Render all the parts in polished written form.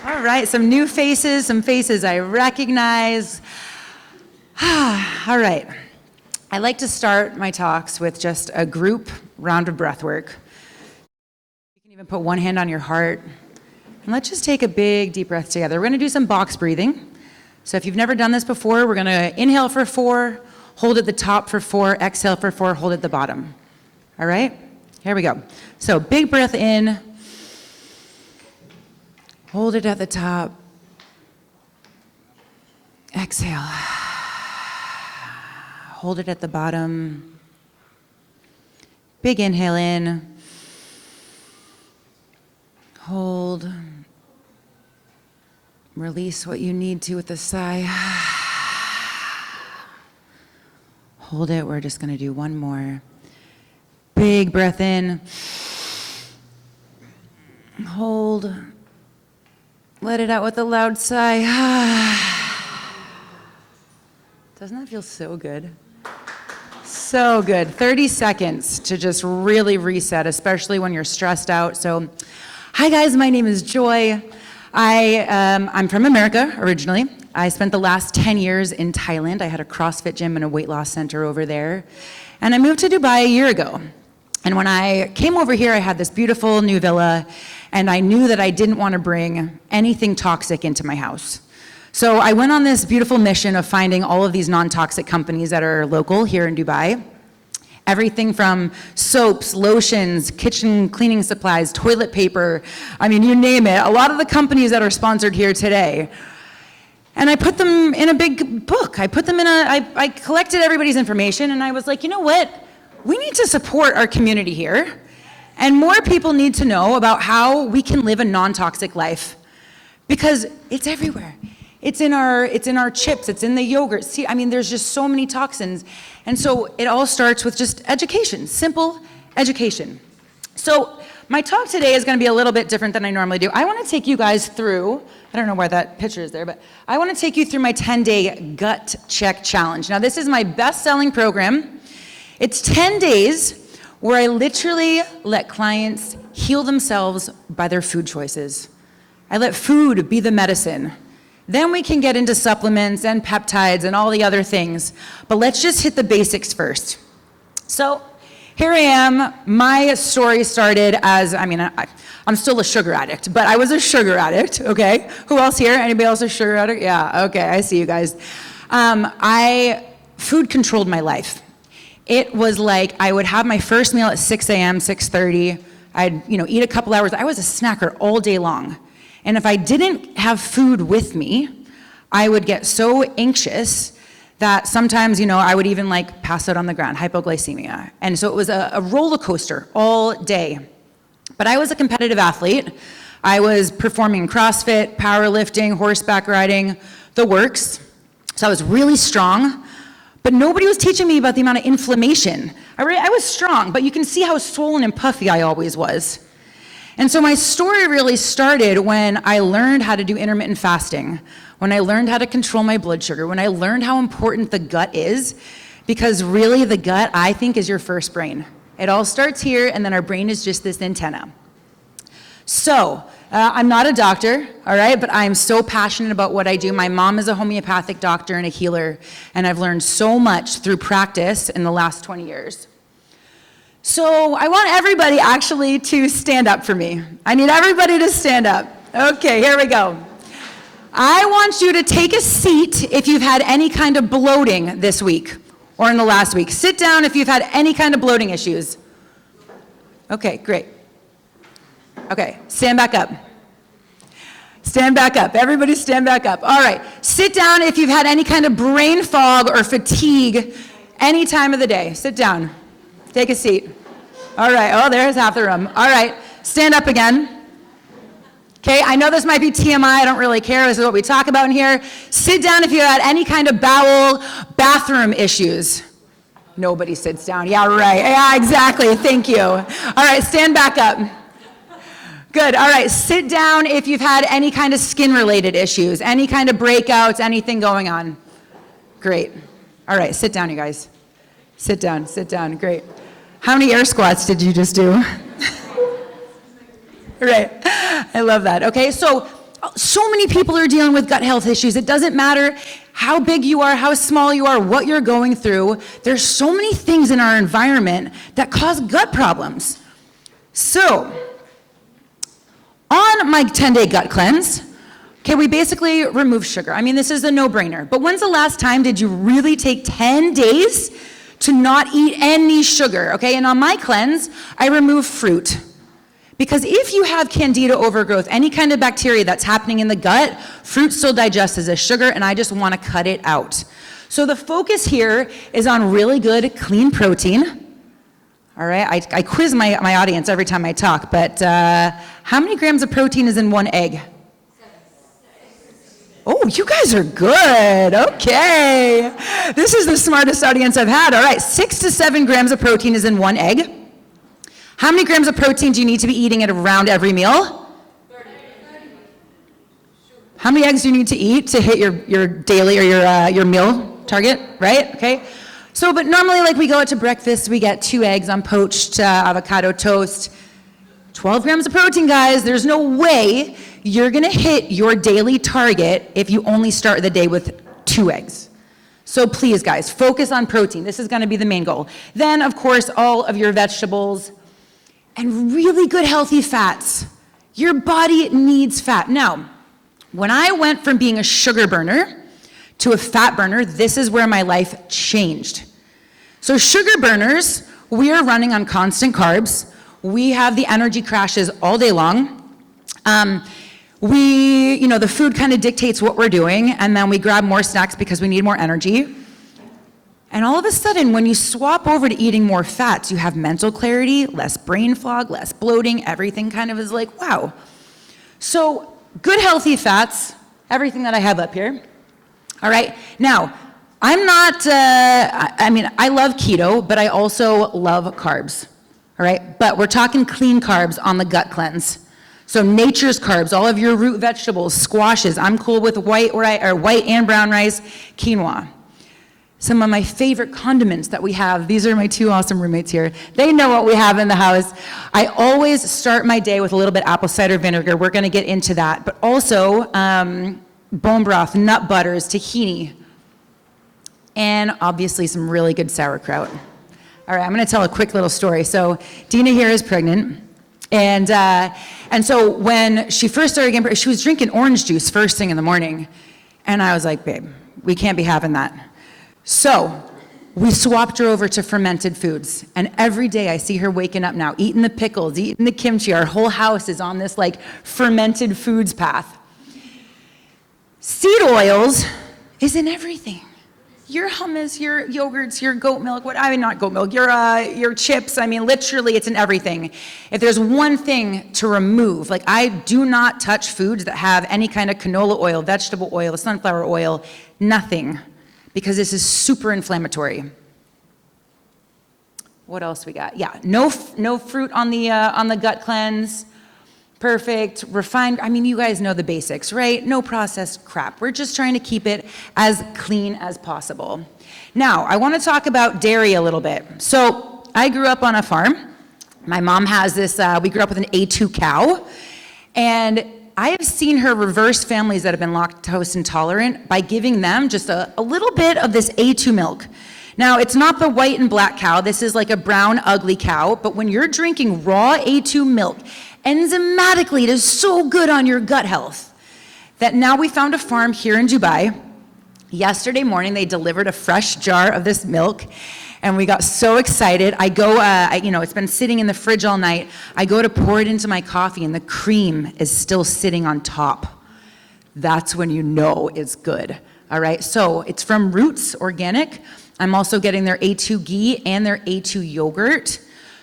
All right, some new faces, some faces I recognize. All right, I like to start my talks with just a group round of breath work. You can even put one hand on your heart. And let's just take a big deep breath together. We're gonna do some box breathing. So if you've never done this before, we're gonna inhale for 4, hold at the top for 4, exhale for 4, hold at the bottom. All right, here we go. So big breath in, hold it at the top, exhale. Hold it at the bottom. Big inhale in, hold. Release what you need to with a sigh. Hold it, we're just gonna do one more. Big breath in. Hold. Let it out with a loud sigh. Doesn't that feel so good? So good. 30 seconds to just really reset, especially when you're stressed out. So, hi guys, my name is Joy. I'm from America originally. I spent the last 10 years in Thailand. I had a CrossFit gym and a weight loss center over there. And I moved to Dubai a year ago. And when I came over here, I had this beautiful new villa, and I knew that I didn't want to bring anything toxic into my house. So I went on this beautiful mission of finding all of these non-toxic companies that are local here in Dubai. Everything from soaps, lotions, kitchen cleaning supplies, toilet paper, I mean, you name it. A lot of the companies that are sponsored here today. And I put them in a big book. I collected everybody's information, and I was like, you know what? We need to support our community here, and more people need to know about how we can live a non-toxic life, because it's everywhere. It's in our chips, it's in the yogurt. See, I mean, there's just so many toxins. And so it all starts with just education, simple education. So my talk today is gonna be a little bit different than I normally do. I wanna take you guys through, I don't know why that picture is there, but I wanna take you through my 10-day gut check challenge. Now this is my best-selling program. It's 10 days where I literally let clients heal themselves by their food choices. I let food be the medicine. Then we can get into supplements and peptides and all the other things. But let's just hit the basics first. So here I am. My story started as, I'm still a sugar addict, but I was a sugar addict, okay? Who else here? Anybody else a sugar addict? Yeah, okay, I see you guys. Food controlled my life. It was like I would have my first meal at 6 a.m., 6:30. I'd eat a couple hours. I was a snacker all day long. And if I didn't have food with me, I would get so anxious that sometimes, I would even pass out on the ground, hypoglycemia. And so it was a roller coaster all day. But I was a competitive athlete. I was performing CrossFit, powerlifting, horseback riding, the works. So I was really strong, but nobody was teaching me about the amount of inflammation. I was strong, but you can see how swollen and puffy I always was. And so my story really started when I learned how to do intermittent fasting, when I learned how to control my blood sugar, when I learned how important the gut is, because really the gut, I think, is your first brain. It all starts here, and then our brain is just this antenna. So, I'm not a doctor, all right, but I'm so passionate about what I do. My mom is a homeopathic doctor and a healer, and I've learned so much through practice in the last 20 years. So I want everybody actually to stand up for me. I need everybody to stand up. Okay, here we go. I want you to take a seat if you've had any kind of bloating this week or in the last week. Sit down if you've had any kind of bloating issues. Okay, great. Okay, stand back up. Stand back up. Everybody stand back up. All right, sit down if you've had any kind of brain fog or fatigue any time of the day. Sit down. Take a seat. All right, oh, there's half the room. All right, stand up again. Okay, I know this might be TMI, I don't really care, this is what we talk about in here. Sit down if you had any kind of bowel, bathroom issues. Nobody sits down, yeah, right, yeah, exactly, thank you. All right, stand back up. Good, all right, sit down if you've had any kind of skin-related issues, any kind of breakouts, anything going on. Great. All right, sit down, you guys. Sit down, great. How many air squats did you just do? Right, I love that. Okay, so So many people are dealing with gut health issues. It doesn't matter how big you are, how small you are, what you're going through. There's so many things in our environment that cause gut problems. So, on my 10-day gut cleanse, okay, we basically remove sugar. I mean, this is a no-brainer. But when's the last time did you really take 10 days to not eat any sugar, okay? And on my cleanse, I remove fruit. Because if you have candida overgrowth, any kind of bacteria that's happening in the gut, fruit still digests as a sugar, and I just want to cut it out. So the focus here is on really good, clean protein. All right, I quiz my audience every time I talk, but how many grams of protein is in one egg? Oh, you guys are good. Okay. This is the smartest audience I've had. All right, 6 to 7 grams of protein is in one egg. How many grams of protein do you need to be eating at around every meal? 30. How many eggs do you need to eat to hit your daily or your meal target, right? Okay. So, but normally, like, we go out to breakfast, we get 2 eggs on poached avocado toast. 12 grams of protein, guys. There's no way you're gonna hit your daily target if you only start the day with 2 eggs. So please, guys, focus on protein. This is gonna be the main goal. Then, of course, all of your vegetables and really good healthy fats. Your body needs fat. Now, when I went from being a sugar burner to a fat burner, this is where my life changed. So sugar burners, we are running on constant carbs. We have the energy crashes all day long. The food kind of dictates what we're doing, and then we grab more snacks because we need more energy. And all of a sudden, when you swap over to eating more fats, you have mental clarity, less brain fog, less bloating, everything kind of is like, wow. So good healthy fats, everything that I have up here. All right, now, I'm not, I love keto, but I also love carbs. All right, but we're talking clean carbs on the gut cleanse. So nature's carbs, all of your root vegetables, squashes. I'm cool with white and brown rice, quinoa. Some of my favorite condiments that we have, these are my 2 awesome roommates here. They know what we have in the house. I always start my day with a little bit apple cider vinegar. We're gonna get into that. But also, bone broth, nut butters, tahini, and obviously some really good sauerkraut. All right, I'm gonna tell a quick little story. So Dina here is pregnant. And so when she first started getting pregnant, she was drinking orange juice first thing in the morning. And I was like, babe, we can't be having that. So we swapped her over to fermented foods. And every day I see her waking up now, eating the pickles, eating the kimchi. Our whole house is on this like fermented foods path. Seed oils is in everything. Your hummus, your yogurts, your goat milk, not goat milk, your chips, literally it's in everything. If there's one thing to remove, like I do not touch foods that have any kind of canola oil, vegetable oil, sunflower oil, nothing, because this is super inflammatory. What else we got? Yeah, no fruit on the gut cleanse. Perfect, refined, you guys know the basics, right? No processed crap. We're just trying to keep it as clean as possible. Now, I want to talk about dairy a little bit. So, I grew up on a farm. My mom has this, we grew up with an A2 cow, and I have seen her reverse families that have been lactose intolerant by giving them just a little bit of this A2 milk. Now, it's not the white and black cow. This is like a brown, ugly cow, but when you're drinking raw A2 milk, enzymatically, it is so good on your gut health that now we found a farm here in Dubai. Yesterday morning, they delivered a fresh jar of this milk, and we got so excited. I go, it's been sitting in the fridge all night. I go to pour it into my coffee, and the cream is still sitting on top. That's when you know it's good. All right, so it's from Roots Organic. I'm also getting their A2 ghee and their A2 yogurt.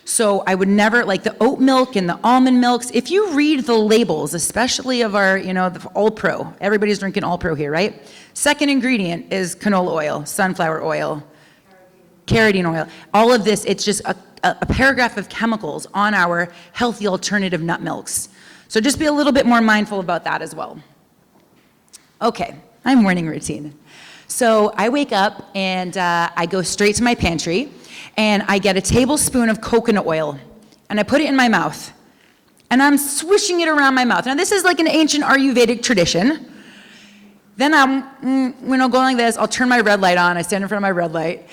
So I would never, like the oat milk and the almond milks, if you read the labels, especially of our, the All Pro, everybody's drinking All Pro here, right? Second ingredient is canola oil, sunflower oil, carotene oil. All of this, it's just a paragraph of chemicals on our healthy alternative nut milks. So just be a little bit more mindful about that as well. Okay, my morning routine. So I wake up and I go straight to my pantry, and I get a tablespoon of coconut oil, and I put it in my mouth. and I'm swishing it around my mouth. Now, this is like an ancient Ayurvedic tradition. Then I'm, going like this. I'll turn my red light on. I stand in front of my red light.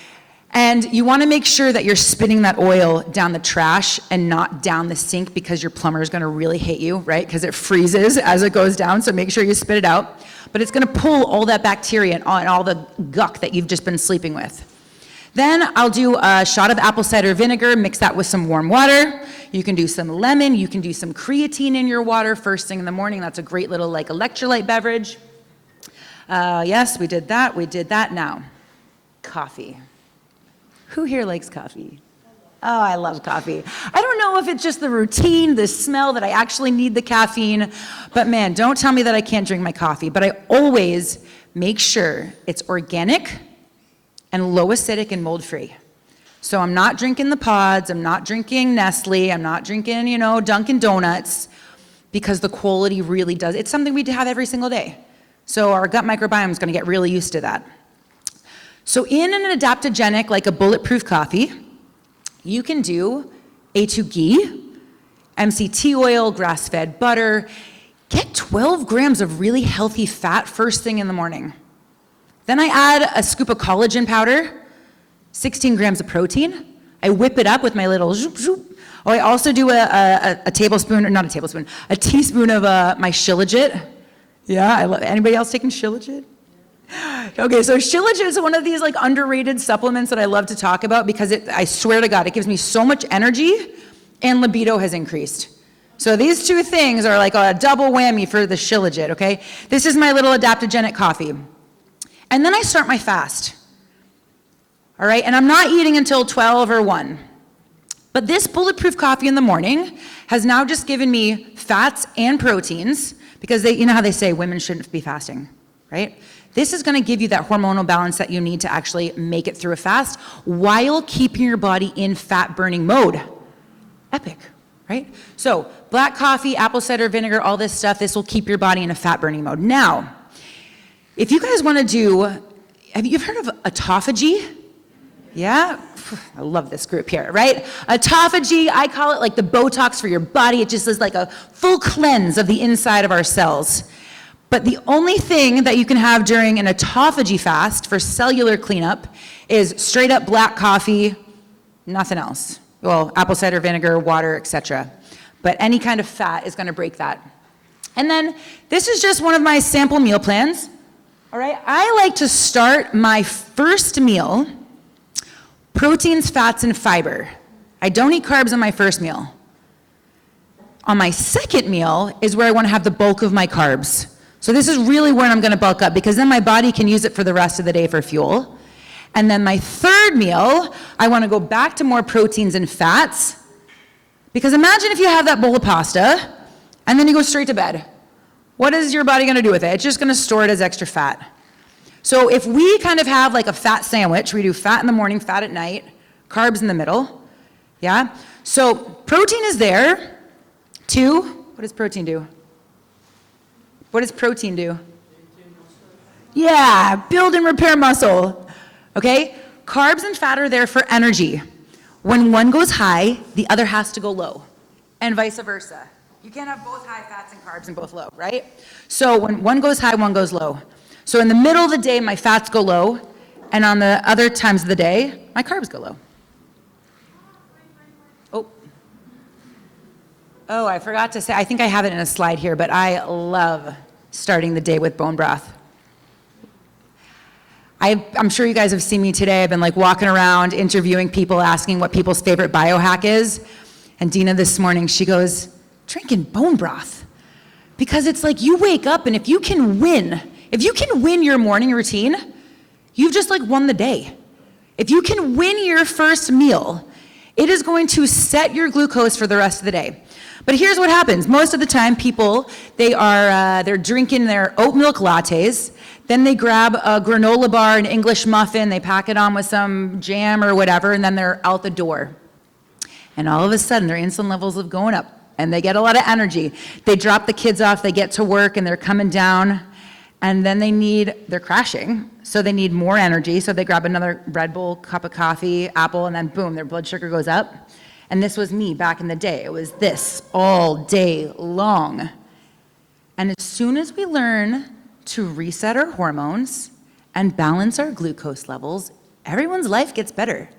And you want to make sure that you're spitting that oil down the trash and not down the sink, because your plumber is going to really hate you, right? Because it freezes as it goes down, so make sure you spit it out. But it's going to pull all that bacteria and all the guck that you've just been sleeping with. Then I'll do a shot of apple cider vinegar, mix that with some warm water. You can do some lemon, you can do some creatine in your water first thing in the morning. That's a great little like electrolyte beverage. Yes, we did that. Now, coffee. Who here likes coffee? Oh, I love coffee. I don't know if it's just the routine, the smell, that I actually need the caffeine, but man, don't tell me that I can't drink my coffee. But I always make sure it's organic and low acidic and mold-free. So I'm not drinking the pods, I'm not drinking Nestle, I'm not drinking, Dunkin' Donuts, because the quality really does. It's something we have every single day. So our gut microbiome is gonna get really used to that. So in an adaptogenic, like a bulletproof coffee, you can do A2 ghee, MCT oil, grass-fed butter. Get 12 grams of really healthy fat first thing in the morning. Then I add a scoop of collagen powder, 16 grams of protein. I whip it up with my little zoop zoop. Oh, I also do a teaspoon of my Shilajit. Yeah, I love it. Anybody else taking Shilajit? Okay, so Shilajit is one of these like underrated supplements that I love to talk about, because I swear to God, it gives me so much energy and libido has increased. So these two things are like a double whammy for the Shilajit, okay? This is my little adaptogenic coffee. And then I start my fast, all right? And I'm not eating until 12 or 1. But this bulletproof coffee in the morning has now just given me fats and proteins, because you know how they say women shouldn't be fasting, right? This is gonna give you that hormonal balance that you need to actually make it through a fast while keeping your body in fat burning mode. Epic, right? So black coffee, apple cider vinegar, all this stuff, this will keep your body in a fat burning mode. Now, if you guys wanna do, have you heard of autophagy? Yeah? I love this group here, right? Autophagy, I call it like the Botox for your body. It just is like a full cleanse of the inside of our cells. But the only thing that you can have during an autophagy fast for cellular cleanup is straight up black coffee, nothing else. Well, apple cider vinegar, water, etc. But any kind of fat is gonna break that. And then this is just one of my sample meal plans. All right, I like to start my first meal, proteins, fats, and fiber. I don't eat carbs on my first meal. On my second meal is where I wanna have the bulk of my carbs. So this is really where I'm gonna bulk up, because then my body can use it for the rest of the day for fuel. And then my third meal, I wanna go back to more proteins and fats, because imagine if you have that bowl of pasta, and then you go straight to bed. What is your body gonna do with it? It's just gonna store it as extra fat. So if we kind of have like a fat sandwich, we do fat in the morning, fat at night, carbs in the middle, yeah? So protein is there. 2, what does protein do? What does protein do? Yeah, build and repair muscle, okay? Carbs and fat are there for energy. When one goes high, the other has to go low, and vice versa. You can't have both high fats and carbs and both low, right? So when one goes high, one goes low. So in the middle of the day, my fats go low, and on the other times of the day, my carbs go low. Oh, I forgot to say, I think I have it in a slide here, but I love starting the day with bone broth. I'm sure you guys have seen me today. I've been like walking around, interviewing people, asking what people's favorite biohack is. And Dina this morning, she goes, drinking bone broth. Because it's like you wake up, and if you can win your morning routine, you've just like won the day. If you can win your first meal, it is going to set your glucose for the rest of the day. But here's what happens. Most of the time, people, they're drinking their oat milk lattes, then they grab a granola bar, an English muffin, they pack it on with some jam or whatever, and then they're out the door. And all of a sudden, their insulin levels are going up, and they get a lot of energy. They drop the kids off, they get to work, and they're coming down, and then they're crashing, so they need more energy, so they grab another Red Bull, cup of coffee, apple, and then boom, their blood sugar goes up. And this was me back in the day. It was this all day long. And as soon as we learn to reset our hormones and balance our glucose levels, everyone's life gets better.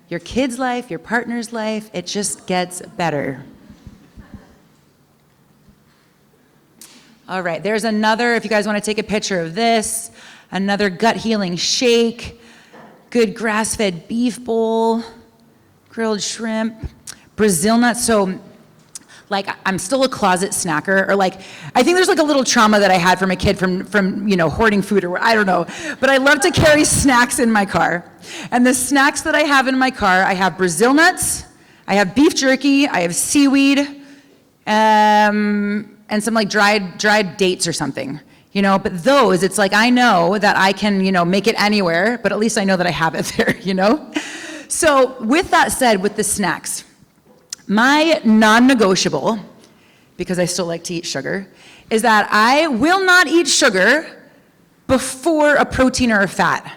Your kid's life, your partner's life, it just gets better. All right, there's another, if you guys want to take a picture of this, another gut healing shake, good grass-fed beef bowl, grilled shrimp, Brazil nuts. So like, I'm still a closet snacker, or like, I think there's like a little trauma that I had from a kid from hoarding food, or I don't know, but I love to carry snacks in my car. And the snacks that I have in my car, I have Brazil nuts, I have beef jerky, I have seaweed, and some like dried dates or something, but those, it's like, I know that I can, make it anywhere, but at least I know that I have it there, So with that said, with the snacks, my non-negotiable, because I still like to eat sugar, is that I will not eat sugar before a protein or a fat.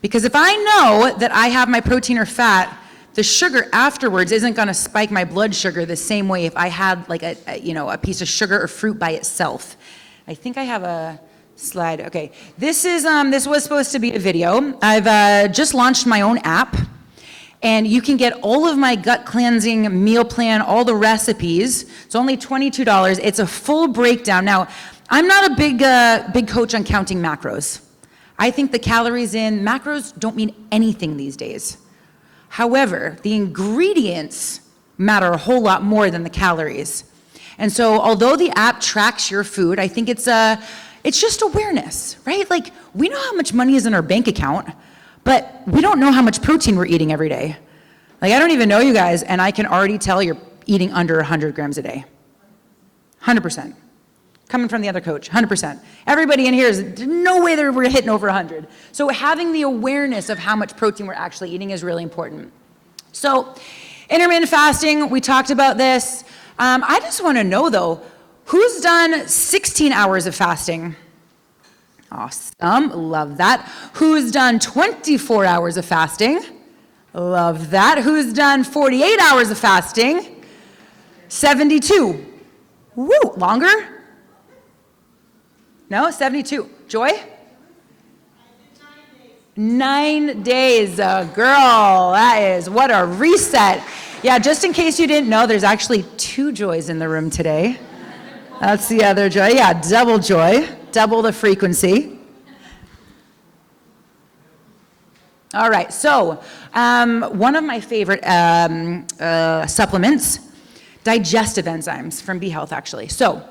Because if I know that I have my protein or fat, the sugar afterwards isn't going to spike my blood sugar the same way if I had like a piece of sugar or fruit by itself. I think I have a slide. Okay, this was supposed to be a video. I've just launched my own app, and you can get all of my gut cleansing meal plan, all the recipes. It's only $22. It's a full breakdown. Now, I'm not a big coach on counting macros. I think the calories in macros don't mean anything these days. However, the ingredients matter a whole lot more than the calories. And so although the app tracks your food, I think it's just awareness, right? Like, we know how much money is in our bank account, but we don't know how much protein we're eating every day. Like, I don't even know you guys, and I can already tell you're eating under 100 grams a day. 100%. Coming from the other coach, 100%. Everybody in here is no way that we're hitting over 100. So having the awareness of how much protein we're actually eating is really important. So intermittent fasting, we talked about this. I just want to know though, who's done 16 hours of fasting? Awesome, love that. Who's done 24 hours of fasting? Love that. Who's done 48 hours of fasting? 72. Woo, longer? No, 72. Joy? 9 days, girl, that is, what a reset. Yeah, just in case you didn't know, there's actually 2 Joys in the room today. That's the other Joy, yeah, double Joy, double the frequency. All right, so one of my favorite supplements, digestive enzymes from BeHealth actually. So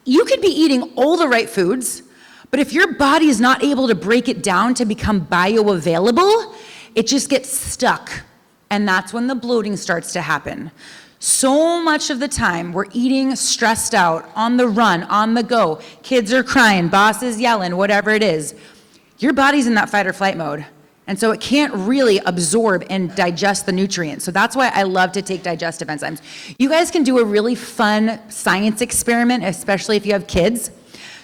you could be eating all the right foods, but if your body is not able to break it down to become bioavailable, it just gets stuck. And that's when the bloating starts to happen. So much of the time, we're eating stressed out, on the run, on the go. Kids are crying, boss is yelling, whatever it is. Your body's in that fight or flight mode. And so it can't really absorb and digest the nutrients. So that's why I love to take digestive enzymes. You guys can do a really fun science experiment, especially if you have kids.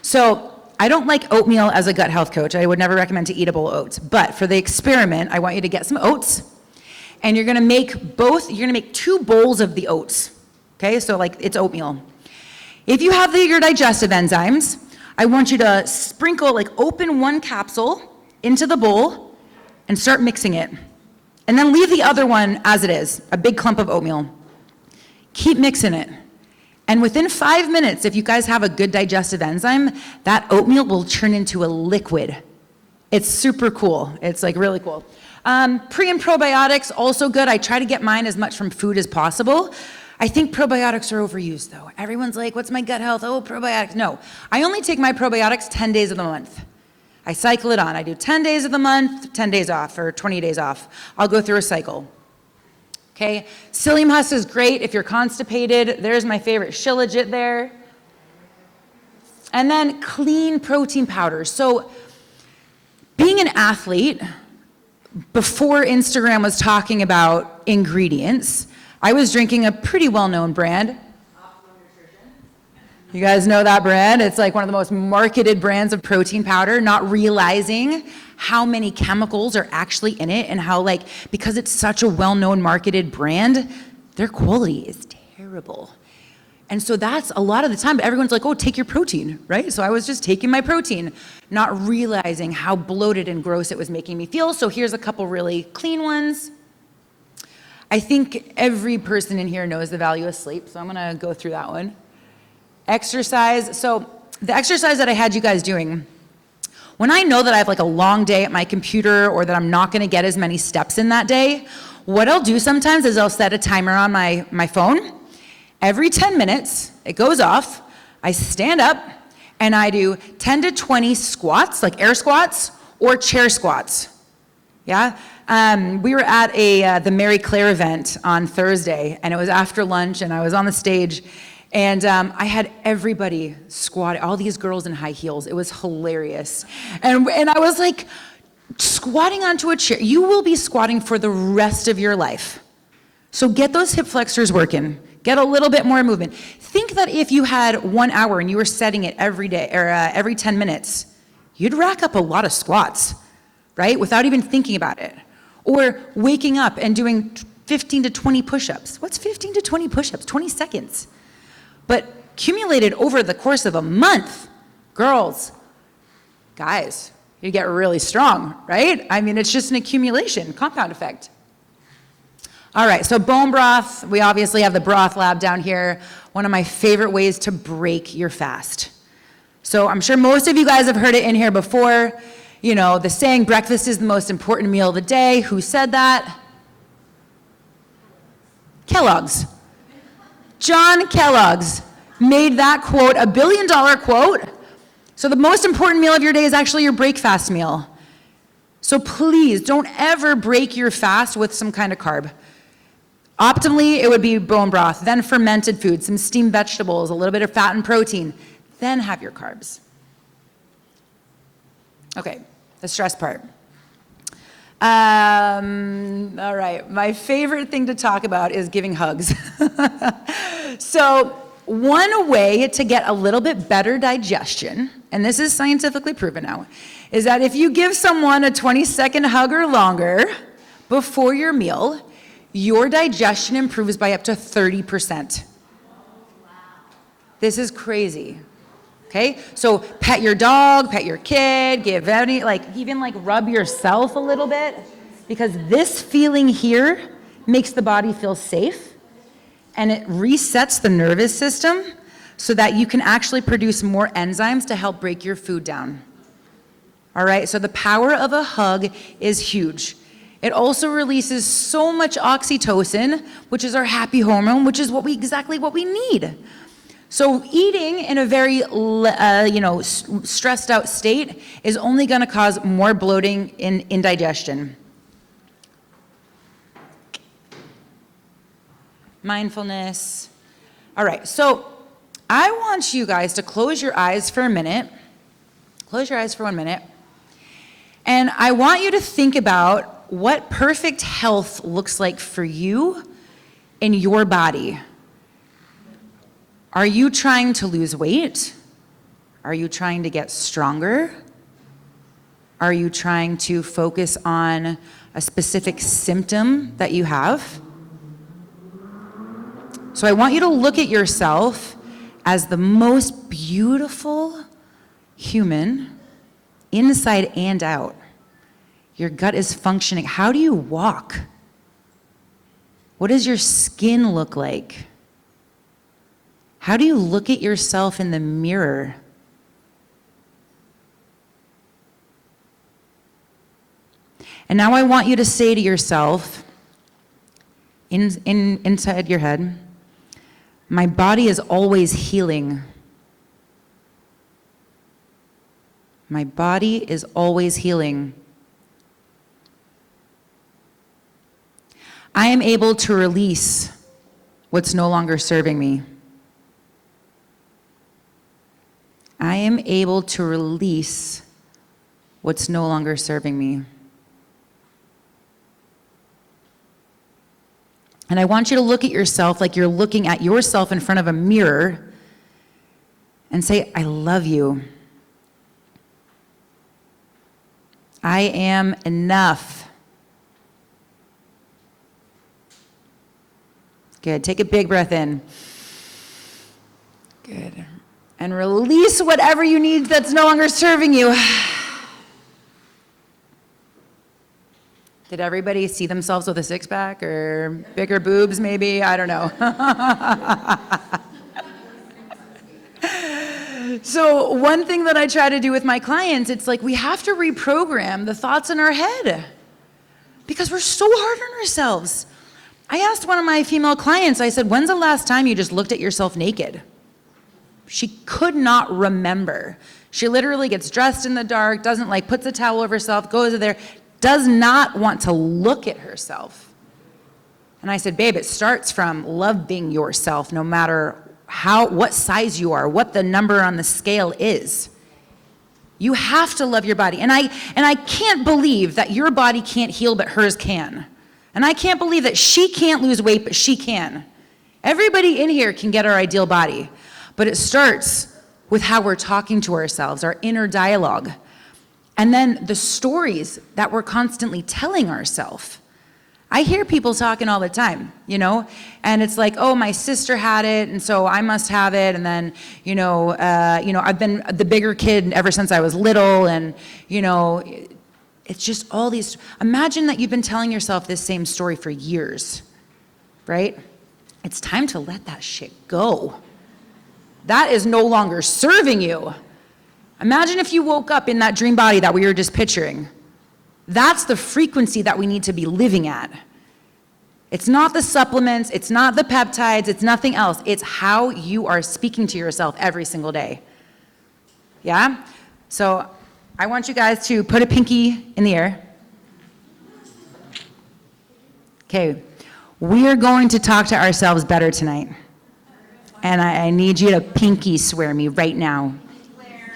So I don't like oatmeal as a gut health coach. I would never recommend to eat a bowl of oats. But for the experiment, I want you to get some oats, and you're gonna make 2 bowls of the oats. Okay, so like it's oatmeal. If you have your digestive enzymes, I want you to sprinkle, like open 1 capsule into the bowl and start mixing it. And then leave the other one as it is, a big clump of oatmeal. Keep mixing it. And within 5 minutes, if you guys have a good digestive enzyme, that oatmeal will turn into a liquid. It's super cool. It's like really cool. Pre and probiotics, also good. I try to get mine as much from food as possible. I think probiotics are overused though. Everyone's like, what's my gut health? Oh, probiotics. No, I only take my probiotics 10 days of the month. I cycle it on. I do 10 days of the month, 10 days off, or 20 days off. I'll go through a cycle. Okay, psyllium husk is great if you're constipated. There's my favorite Shilajit there. And then clean protein powders. So being an athlete, before Instagram was talking about ingredients, I was drinking a pretty well-known brand, You guys know that brand? It's like one of the most marketed brands of protein powder, not realizing how many chemicals are actually in it and how, like, because it's such a well-known marketed brand, their quality is terrible. And so that's a lot of the time, but everyone's like, oh, take your protein, right? So I was just taking my protein, not realizing how bloated and gross it was making me feel. So here's a couple really clean ones. I think every person in here knows the value of sleep, so I'm gonna go through that one. Exercise. So the exercise that I had you guys doing, when I know that I have like a long day at my computer or that I'm not gonna get as many steps in that day, what I'll do sometimes is I'll set a timer on my phone. Every 10 minutes, it goes off, I stand up, and I do 10 to 20 squats, like air squats, or chair squats, yeah? We were at the Mary Claire event on Thursday, and it was after lunch, and I was on the stage, and I had everybody squat, all these girls in high heels. It was hilarious. And I was like, squatting onto a chair, you will be squatting for the rest of your life. So get those hip flexors working. Get a little bit more movement. Think that if you had 1 hour and you were setting it every day or every 10 minutes, you'd rack up a lot of squats, right? Without even thinking about it. Or waking up and doing 15 to 20 push-ups. What's 15 to 20 push-ups? 20 seconds. But accumulated over the course of a month, girls, guys, you get really strong, right? I mean, it's just an accumulation, compound effect. All right, so bone broth, we obviously have the broth lab down here. One of my favorite ways to break your fast. So I'm sure most of you guys have heard it in here before. You know, the saying, breakfast is the most important meal of the day. Who said that? Kellogg's. John Kellogg's made that quote a $1 billion quote. So the most important meal of your day is actually your breakfast meal. So please don't ever break your fast with some kind of carb. Optimally, it would be bone broth, then fermented foods, some steamed vegetables, a little bit of fat and protein, then have your carbs. Okay, the stress part. All right, my favorite thing to talk about is giving hugs. So one way to get a little bit better digestion, and this is scientifically proven now, is that if you give someone a 20-second hug or longer before your meal, your digestion improves by up to 30%. This is crazy. Okay, so pet your dog, pet your kid, give any, even rub yourself a little bit, because this feeling here makes the body feel safe, and it resets the nervous system so that you can actually produce more enzymes to help break your food down. All right, so the power of a hug is huge. It also releases so much oxytocin, which is our happy hormone, which is exactly what we need. So eating in a very, stressed out state is only going to cause more bloating and indigestion. Mindfulness. All right, so I want you guys to close your eyes for a minute. Close your eyes for 1 minute. And I want you to think about what perfect health looks like for you in your body. Are you trying to lose weight? Are you trying to get stronger? Are you trying to focus on a specific symptom that you have? So I want you to look at yourself as the most beautiful human, inside and out. Your gut is functioning. How do you walk? What does your skin look like? How do you look at yourself in the mirror? And now I want you to say to yourself, inside your head, my body is always healing. My body is always healing. I am able to release what's no longer serving me. I am able to release what's no longer serving me. And I want you to look at yourself like you're looking at yourself in front of a mirror, and say, I love you. I am enough. Good. Take a big breath in. Good. And release whatever you need that's no longer serving you. Did everybody see themselves with a six-pack or bigger boobs maybe? I don't know. So one thing that I try to do with my clients, it's like we have to reprogram the thoughts in our head because we're so hard on ourselves. I asked one of my female clients, I said, when's the last time you just looked at yourself naked? She could not remember. She literally gets dressed in the dark, doesn't like, puts a towel over herself, goes there, does not want to look at herself. And I said, babe, it starts from loving yourself no matter what size you are, what the number on the scale is. You have to love your body. And I can't believe that your body can't heal, but hers can. And I can't believe that she can't lose weight, but she can. Everybody in here can get our ideal body, but it starts with how we're talking to ourselves, our inner dialogue. And then the stories that we're constantly telling ourselves. I hear people talking all the time, and it's like, oh, my sister had it, and so I must have it, and then, I've been the bigger kid ever since I was little, and, it's just all these, imagine that you've been telling yourself this same story for years, right? It's time to let that shit go. That is no longer serving you. Imagine if you woke up in that dream body that we were just picturing. That's the frequency that we need to be living at. It's not the supplements, it's not the peptides, it's nothing else. It's how you are speaking to yourself every single day. Yeah? So I want you guys to put a pinky in the air. Okay, we are going to talk to ourselves better tonight. And I need you to pinky swear me right now.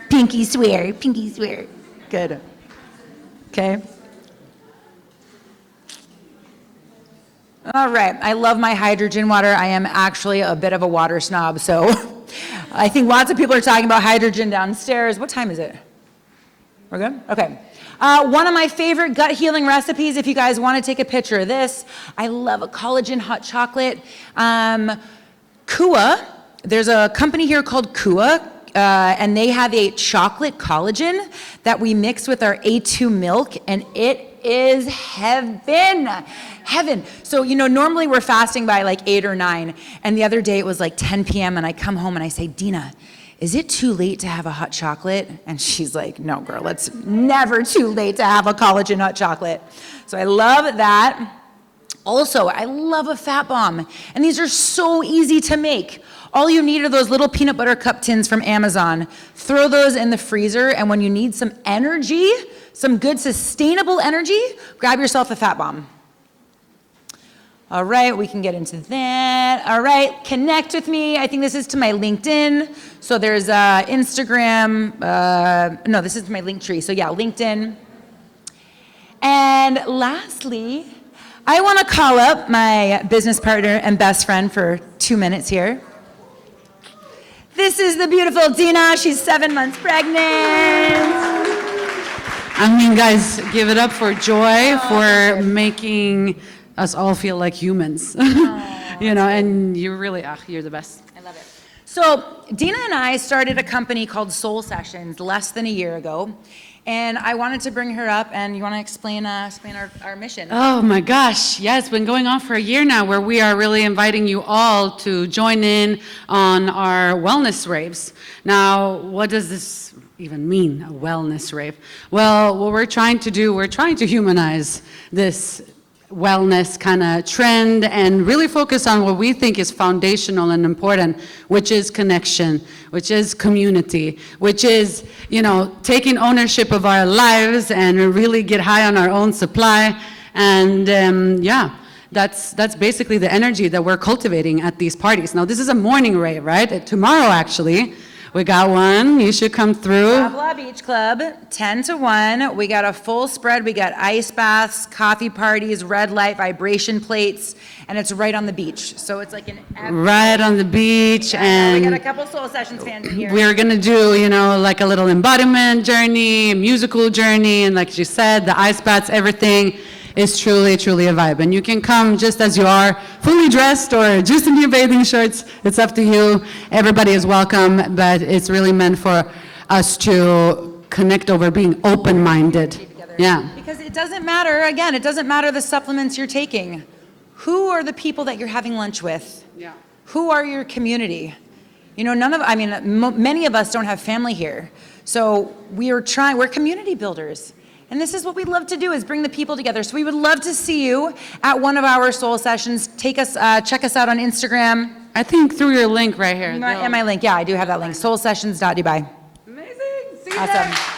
Pinky swear, pinky swear. Good. Okay. All right, I love my hydrogen water. I am actually a bit of a water snob, so I think lots of people are talking about hydrogen downstairs. What time is it? We're good? Okay. One of my favorite gut healing recipes, if you guys want to take a picture of this, I love a collagen hot chocolate. Kua, there's a company here called Kua, and they have a chocolate collagen that we mix with our A2 milk, and it is heaven. So, normally we're fasting by like 8 or 9, and the other day it was like 10 p.m. and I come home and I say, Dina, is it too late to have a hot chocolate? And she's like, no, girl, it's never too late to have a collagen hot chocolate. So I love that. Also, I love a fat bomb, and these are so easy to make. All you need are those little peanut butter cup tins from Amazon. Throw those in the freezer, and when you need some energy, some good sustainable energy, grab yourself a fat bomb. All right, we can get into that. All right, connect with me. I think this is to my LinkedIn. So there's Instagram. No, this is my Linktree. So yeah, LinkedIn. And lastly, I want to call up my business partner and best friend for 2 minutes here. This is the beautiful Dina. She's 7 months pregnant. I mean, guys, give it up for Joy for making us all feel like humans. And you really, you're the best. I love it. So Dina and I started a company called Soul Sessions less than a year ago. And I wanted to bring her up, and you want to explain our mission? Oh my gosh, yeah, it's been going on for a year now, where we are really inviting you all to join in on our wellness raves. Now, what does this even mean, a wellness rave? Well, what we're trying to do, we're trying to humanize this wellness kind of trend and really focus on what we think is foundational and important, which is connection, which is community, which is, taking ownership of our lives and really get high on our own supply. And that's basically the energy that we're cultivating at these parties. Now, this is a morning rave, right? Tomorrow, actually, We got one. You should come through. Blah Beach Club, 10 to 1. We got a full spread. We got ice baths, coffee parties, red light, vibration plates, and it's right on the beach. So it's like Right on the beach, we got a and couple Soul Sessions fans in here. we're gonna do, like a little embodiment journey, a musical journey, and like you said, the ice baths, everything is truly, truly a vibe. And you can come just as you are, fully dressed or just in your bathing shorts. It's up to you. Everybody is welcome, but it's really meant for us to connect over being open-minded. Yeah. Because it doesn't matter, again, it doesn't matter the supplements you're taking. Who are the people that you're having lunch with? Yeah. Who are your community? Many of us don't have family here. So we're community builders. And this is what we love to do, is bring the people together. So we would love to see you at one of our Soul Sessions. Check us out on Instagram. I think through your link right here. And my link, yeah, I do have that link, soulsessions.dubai. Amazing. See you Awesome. there.